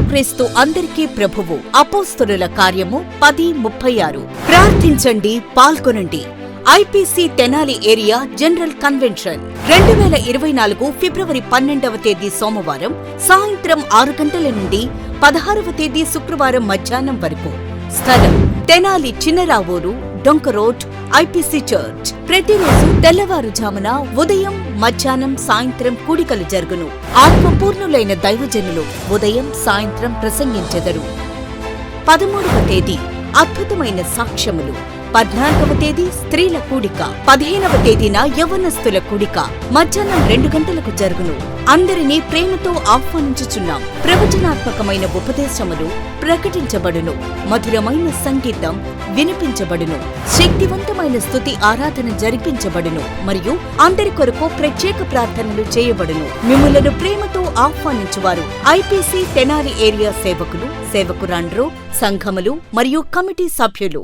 యేసుక్రీస్తు అందరికీ ప్రభువు. అపోస్తలుల కార్యము 10:36. ప్రార్థించండి, పాల్గొనండి. IPC Tenali area general convention 2024 ఫిబ్రవరి 12వ తేదీ సోమవారం సాయంత్రం 6 గంటల నుండి 16వ తేదీ శుక్రవారం మధ్యాహ్నం వరకు. స్థలం తెనాలి చిన్నరావూరు డొంక రోడ్, ఐపీసీ చర్చ్. ప్రతిరోజు తెల్లవారుజామున ఉదయం, మధ్యాహ్నం, సాయంత్రం కూడికలు జరుగును. ఆత్మపూర్ణులైన దైవజనులు ఉదయం, సాయంత్రం ప్రసంగించెదరు. 13వ తేదీ అద్భుతమైన సాక్ష్యములు. 14వ తేదీ స్త్రీల కూడిక. 15వ తేదీన యవ్వనస్తుల కూడిక మధ్యాహ్నం 2 గంటలకు జరుగును. అందరినీ ప్రేమతో ఆహ్వానించుచున్నాం. ప్రవచనాత్మకమైన ఉపదేశములు ప్రకటించబడును. మధురమైన సంగీతం వినిపించబడును. శక్తివంతమైన స్తుతి ఆరాధన జరిపించబడును. మరియు అందరి కొరకు ప్రత్యేక ప్రార్థనలు చేయబడును. మిమ్ములను ప్రేమతో ఆహ్వానించువారు ఐపీసీ తెనాలి ఏరియా సేవకులు, సేవకురాండ్రు, సంఘములు మరియు కమిటీ సభ్యులు.